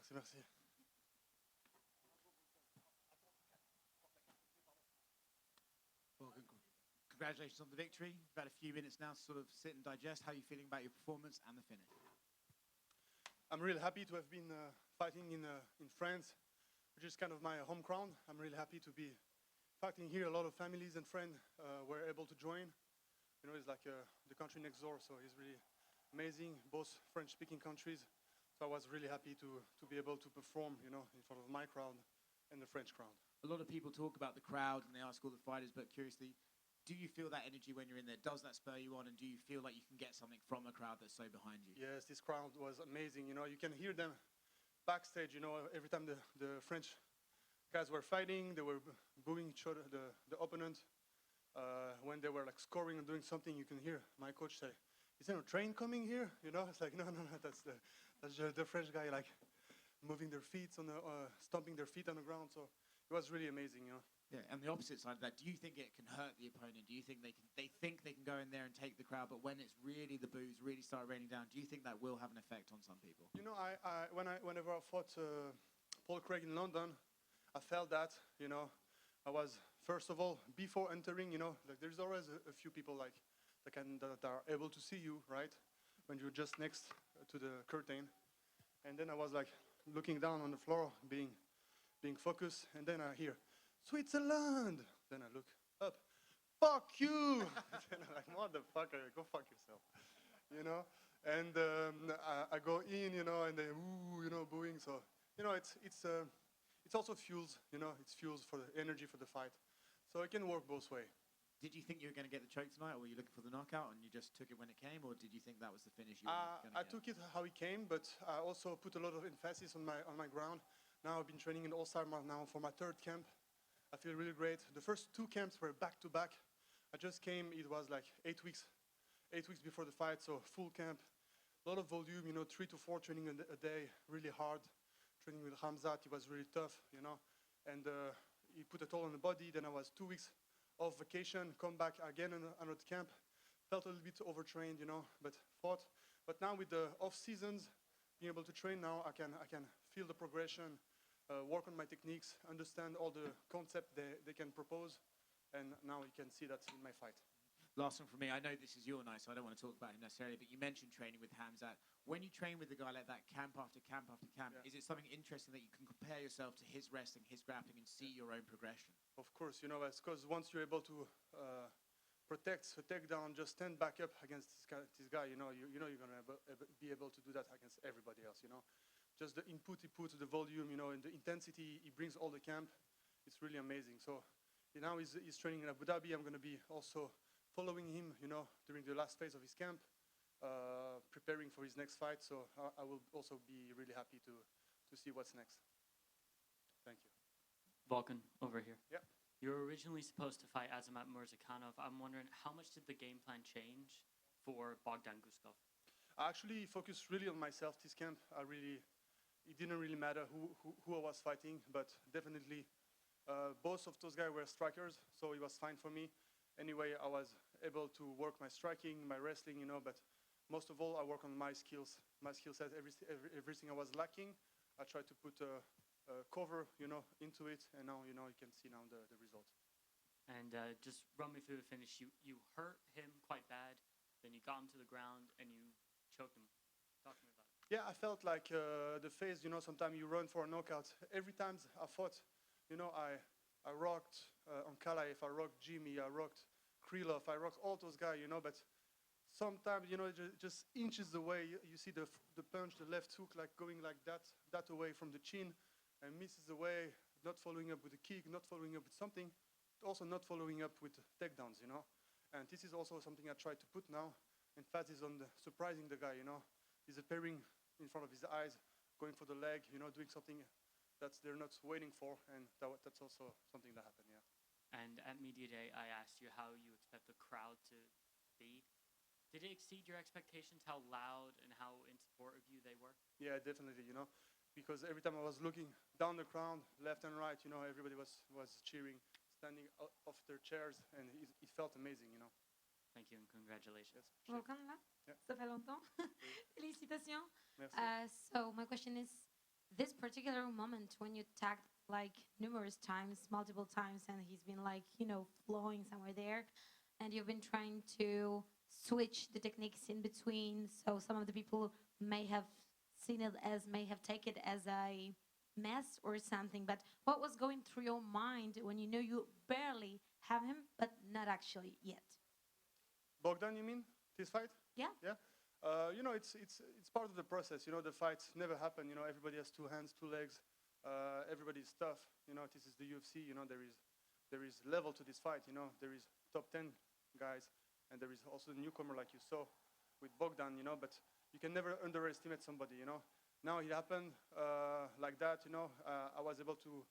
Merci, merci. Well, congratulations on the victory. You've had a few minutes now to sort of sit and digest. How are you feeling about your performance and the finish? I'm really happy to have been fighting in France, which is kind of my home ground. I'm really happy to be fighting here. A lot of families and friends were able to join. You know, it's like the country next door, so it's really amazing, both French-speaking countries. So I was really happy to be able to perform, you know, in front of my crowd and the French crowd. A lot of people talk about the crowd and they ask all the fighters, but curiously, do you feel that energy when you're in there? Does that spur you on, and do you feel like you can get something from a crowd that's so behind you? Yes, this crowd was amazing. You know, you can hear them backstage. You know, every time the French guys were fighting, they were booing each other, the opponent. When they were like scoring and doing something, you can hear my coach say, "Is there a train coming here?" You know, it's like, no, that's the French guy like moving their feet on the, stomping their feet on the ground. So it was really amazing, you know. Yeah, and the opposite side of that, do you think it can hurt the opponent? Do you think they think they can go in there and take the crowd, but when it's really the boos really start raining down, do you think that will have an effect on some people? You know, whenever I fought Paul Craig in London, I felt that, you know, I was, first of all, before entering, you know, like there's always a few people like that are able to see you, right, when you're just next to the curtain. And then I was like looking down on the floor, being focused, and then I hear, "Switzerland!" Then I look up, "Fuck you!" Then I'm like, "Motherfucker, go fuck yourself," you know. And I go in, you know, and they ooh, you know, booing. So you know, it's also fuels, you know, it's fuels for the energy for the fight. So it can work both ways. Did you think you were going to get the choke tonight, or were you looking for the knockout and you just took it when it came, or did you think that was the finish you were going to get? I took it how it came, but I also put a lot of emphasis on my ground. Now I've been training in All-Star now for my third camp. I feel really great. The first two camps were back to back. I just came, it was like 8 weeks before the fight, so full camp. A lot of volume, you know, 3 to 4 training a day, really hard. Training with Hamzat, it was really tough, you know, and he put a toll on the body. Then I was 2 weeks off vacation, come back again in another camp. Felt a little bit overtrained, you know, but fought. But now with the off seasons, being able to train now, I can feel the progression, work on my techniques, understand all the concepts they can propose, and now you can see that in my fight. Last one from me. I know this is your night, so I don't want to talk about him necessarily, but you mentioned training with Hamzat. When you train with a guy like that, camp after camp after camp, Yeah. is it something interesting that you can compare yourself to his wrestling, his grappling, and see your own progression? Of course, you know, because once you're able to protect a takedown, just stand back up against this guy, you know you're gonna be able to do that against everybody else, you know. Just the input he puts, the volume, you know, and the intensity he brings all the camp, it's really amazing. So now he's training in Abu Dhabi. I'm gonna be also following him, you know, during the last phase of his camp, preparing for his next fight. So I will also be really happy to see what's next. Thank you. Volkan, over here. Yeah. You were originally supposed to fight Azamat Murzakanov. I'm wondering, how much did the game plan change for Bogdan Guskov? I actually focused really on myself this camp. It didn't really matter who I was fighting, but definitely both of those guys were strikers, so it was fine for me. Anyway, I was able to work my striking, my wrestling, you know, but most of all, I work on my skill set, everything I was lacking. I tried to put a cover, you know, into it, and now, you know, you can see now the result. And just run me through the finish. You hurt him quite bad, then you got him to the ground, and you choked him. Talk to me about it. Yeah, I felt like the phase, you know, sometimes you run for a knockout. Every time I fought, you know, I rocked on Kalaev, I rocked Jimmy, I rocked Krylov, I rocked all those guys, you know, but sometimes, you know, just inches away, you see the punch, the left hook, like going like that away from the chin, and misses away, not following up with a kick, not following up with something, also not following up with takedowns, you know. And this is also something I try to put now, emphasis on surprising the guy, you know. He's appearing in front of his eyes, going for the leg, you know, doing something that they're not waiting for, and that's also something that happened, yeah. And at Media Day, I asked you how you expect the crowd to be. Did it exceed your expectations, how loud and how in support of you they were? Yeah, definitely, you know, because every time I was looking down the crowd, left and right, you know, everybody was cheering, standing off their chairs, and it felt amazing, you know. Thank you and congratulations. Yes, Volkan, là? Yeah. Ça fait longtemps. Félicitations. merci. So my question is, this particular moment when you tagged like numerous times, multiple times, and he's been like, flowing somewhere there, and you've been trying to switch the techniques in between. So some of the people may have may have taken it as a mess or something. But what was going through your mind when you know you barely have him, but not actually yet? Bogdan, you mean? This fight? Yeah. Yeah. It's part of the process. The fights never happen. Everybody has two hands, two legs. Everybody's tough. This is the UFC. There is level to this fight. There is top 10 guys, and there is also the newcomer like you saw with Bogdan. But you can never underestimate somebody. Now it happened like that. I was able to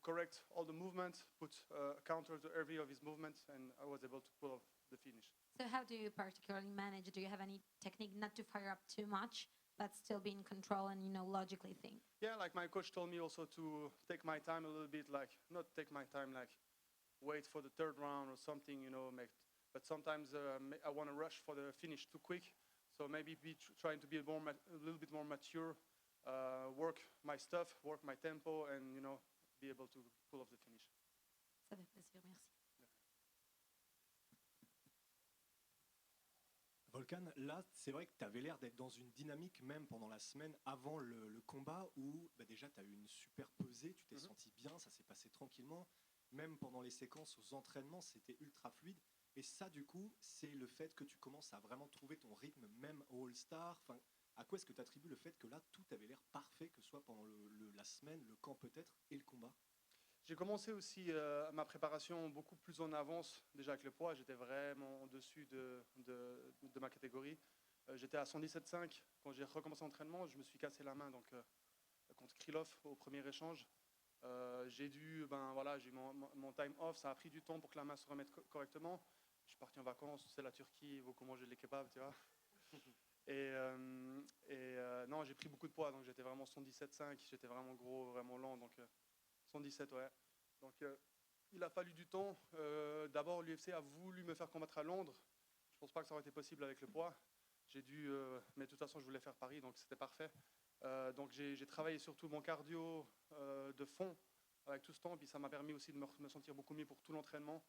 correct all the movements, put a counter to every of his movements, and I was able to pull off the finish. So how do you particularly manage? Do you have any technique not to fire up too much, but still be in control and, logically think? Yeah, like my coach told me also to take my time a little bit, like not take my time, like wait for the third round or something, but sometimes I want to rush for the finish too quick. So maybe trying to be a little bit more mature, work my stuff, work my tempo, and, be able to pull off the finish. Ça fait plaisir, merci. Volkan, là, c'est vrai que tu avais l'air d'être dans une dynamique même pendant la semaine avant le combat où déjà tu as eu une super pesée, tu t'es senti bien, ça s'est passé tranquillement. Même pendant les séquences aux entraînements, c'était ultra fluide. Et ça, du coup, c'est le fait que tu commences à vraiment trouver ton rythme même au All-Star. Enfin, à quoi est-ce que tu attribues le fait que là, tout avait l'air parfait, que ce soit pendant la semaine, le camp peut-être, et le combat? J'ai commencé aussi ma préparation beaucoup plus en avance, déjà avec le poids. J'étais vraiment au-dessus de ma catégorie. J'étais à 117,5. Quand j'ai recommencé l'entraînement, je me suis cassé la main contre Krylov au premier échange. J'ai eu mon time off. Ça a pris du temps pour que la main se remette correctement. Je suis parti en vacances, c'est la Turquie, beaucoup manger les kebabs, tu vois. Non, j'ai pris beaucoup de poids, donc j'étais vraiment 117,5. J'étais vraiment gros, vraiment lent, donc 117, ouais. Donc il a fallu du temps. D'abord, l'UFC a voulu me faire combattre à Londres. Je pense pas que ça aurait été possible avec le poids. Mais de toute façon, je voulais faire Paris, donc c'était parfait. Donc j'ai travaillé surtout mon cardio de fond avec tout ce temps, puis ça m'a permis aussi de me sentir beaucoup mieux pour tout l'entraînement.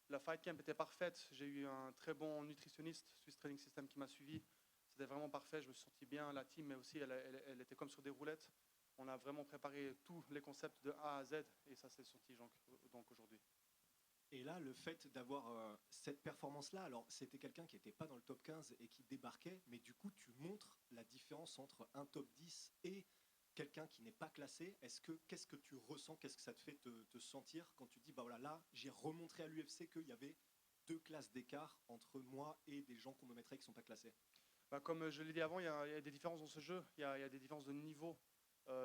La fight camp était parfaite. J'ai eu un très bon nutritionniste, Swiss Training System, qui m'a suivi. C'était vraiment parfait. Je me suis senti bien. La team, mais aussi, elle était comme sur des roulettes. On a vraiment préparé tous les concepts de A à Z, et ça s'est senti donc aujourd'hui. Et là, le fait d'avoir cette performance-là, alors c'était quelqu'un qui n'était pas dans le top 15 et qui débarquait, mais du coup, tu montres la différence entre un top 10 et quelqu'un qui n'est pas classé. Qu'est-ce que tu ressens, qu'est-ce que ça te fait te sentir quand tu dis, là, j'ai remontré à l'UFC qu'il y avait 2 classes d'écart entre moi et des gens qu'on me mettrait qui ne sont pas classés? Comme je l'ai dit avant, il y a des différences dans ce jeu, il y a des différences de niveau.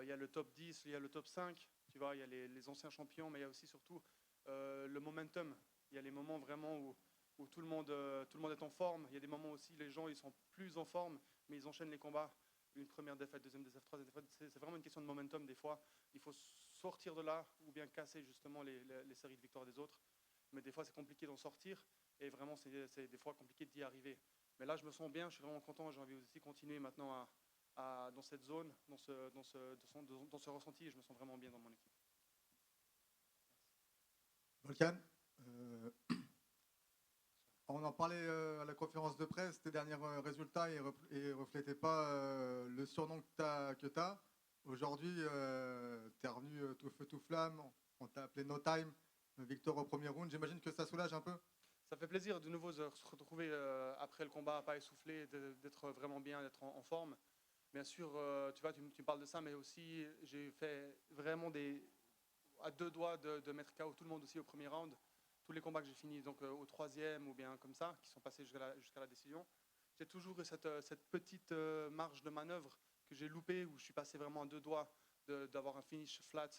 Il y a le top 10, il y a le top 5, tu vois, il y a les anciens champions, mais il y a aussi surtout le momentum. Il y a les moments vraiment où tout le monde est en forme. Il y a des moments aussi, les gens ils sont plus en forme, mais ils enchaînent les combats. Une première défaite, deuxième défaite, troisième défaite. C'est vraiment une question de momentum des fois. Il faut sortir de là ou bien casser justement les séries de victoires des autres. Mais des fois, c'est compliqué d'en sortir et vraiment, c'est des fois compliqué d'y arriver. Mais là, je me sens bien, je suis vraiment content. J'ai envie aussi de continuer maintenant dans cette zone, dans ce ressenti, et je me sens vraiment bien dans mon équipe. Volkan, on en parlait à la conférence de presse, tes derniers résultats ne reflétaient pas le surnom que tu as. Aujourd'hui, tu es revenu tout feu tout flamme, on t'a appelé No Time, victoire au premier round. J'imagine que ça soulage un peu? Ça fait plaisir de nouveau de se retrouver après le combat, pas essoufflé, d'être vraiment bien, d'être en forme. Bien sûr, tu vois, tu parles de ça, mais aussi j'ai fait vraiment à 2 doigts de mettre KO tout le monde aussi au premier round. Tous les combats que j'ai finis donc au 3e ou bien comme ça, qui sont passés jusqu'à la décision. J'ai toujours eu cette petite marge de manœuvre que j'ai loupée, où je suis passé vraiment à 2 doigts d'avoir un finish flat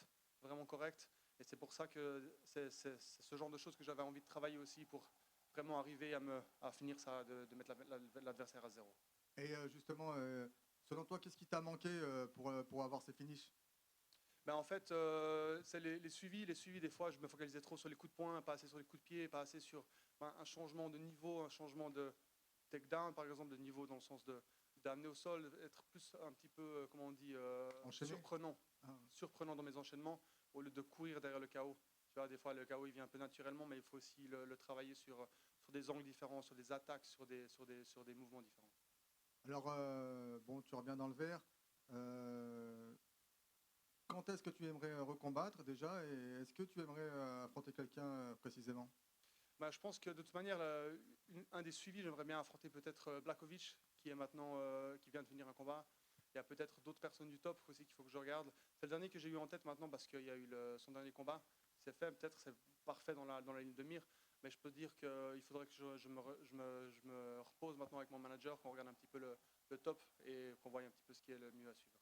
vraiment correct. Et c'est pour ça que c'est ce genre de choses que j'avais envie de travailler aussi pour vraiment arriver à finir ça, de mettre l'adversaire à 0. Et justement, selon toi, qu'est-ce qui t'a manqué pour avoir ces finishes? En fait, c'est les suivis. Les suivis, des fois, je me focalisais trop sur les coups de poing, pas assez sur les coups de pied, pas assez sur un changement de niveau, un changement de takedown, par exemple, de niveau dans le sens d'amener au sol, être plus un petit peu, comment on dit, Enchaîné. surprenant, Ah, surprenant dans mes enchaînements, au lieu de courir derrière le KO. Tu vois, des fois, le KO, il vient un peu naturellement, mais il faut aussi le travailler sur des angles différents, sur des attaques, sur des mouvements différents. Alors, bon, tu reviens dans le vert. Euh, Quand est-ce que tu aimerais recombattre déjà et est-ce que tu aimerais affronter quelqu'un précisément? Bah, je pense que de toute manière, un des suivis, j'aimerais bien affronter peut-être Blakovic, qui est maintenant, qui vient de finir un combat. Il y a peut-être d'autres personnes du top aussi qu'il faut que je regarde. C'est le dernier que j'ai eu en tête maintenant parce qu'il y a eu son dernier combat. C'est fait, peut-être c'est parfait dans la ligne de mire. Mais je peux dire qu'il faudrait que je me repose maintenant avec mon manager, qu'on regarde un petit peu le top et qu'on voie un petit peu ce qui est le mieux à suivre.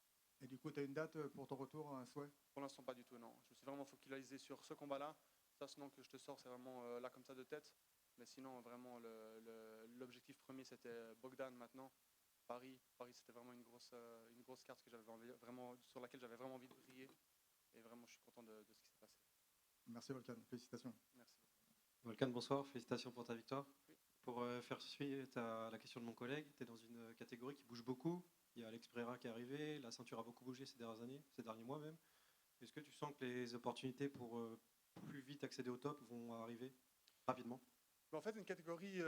Et du coup, tu as une date pour ton retour, un souhait? Pour l'instant, pas du tout, non. Je me suis vraiment focalisé sur ce combat-là. Ça, sinon que je te sors, c'est vraiment là comme ça de tête. Mais sinon, vraiment, l'objectif premier, c'était Bogdan maintenant. Paris, c'était vraiment une grosse carte que vraiment, sur laquelle j'avais vraiment envie de briller. Et vraiment, je suis content de ce qui s'est passé. Merci Volkan, félicitations. Merci. Volkan, bonsoir, félicitations pour ta victoire. Oui. Pour faire suite à la question de mon collègue, tu es dans une catégorie qui bouge beaucoup. Il y a Alex Pereira qui est arrivé, la ceinture a beaucoup bougé ces dernières années, ces derniers mois même. Est-ce que tu sens que les opportunités pour plus vite accéder au top vont arriver rapidement? Mais en fait, une catégorie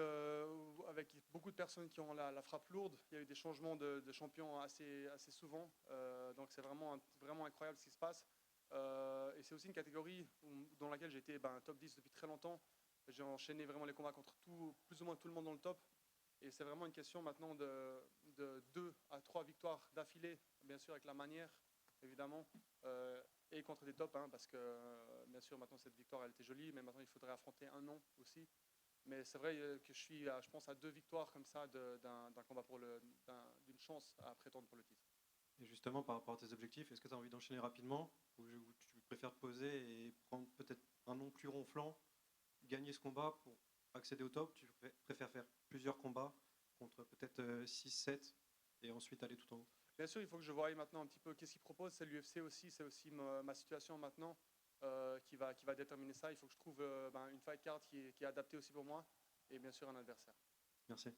avec beaucoup de personnes qui ont la frappe lourde. Il y a eu des changements de champions assez souvent. Donc c'est vraiment incroyable ce qui se passe. Et c'est aussi une catégorie dans laquelle j'ai été top 10 depuis très longtemps. J'ai enchaîné vraiment les combats contre plus ou moins tout le monde dans le top. Et c'est vraiment une question maintenant de 2 à 3 victoires d'affilée, bien sûr avec la manière, évidemment, et contre des tops, hein, parce que bien sûr maintenant cette victoire elle était jolie, mais maintenant il faudrait affronter un nom aussi. Mais c'est vrai que je suis, je pense, à 2 victoires comme ça d'un combat d'une chance à prétendre pour le titre. Et justement, par rapport à tes objectifs, est-ce que tu as envie d'enchaîner rapidement ou tu préfères poser et prendre peut-être un nom plus ronflant, gagner ce combat pour accéder au top? Tu préfères faire plusieurs combats contre peut-être 6, 7 et ensuite aller tout en haut? Bien sûr, il faut que je voie maintenant un petit peu qu'est-ce qu'ils proposent. C'est l'UFC aussi, c'est aussi ma situation maintenant qui va déterminer ça. Il faut que je trouve une fight card qui est adaptée aussi pour moi et bien sûr un adversaire. Merci.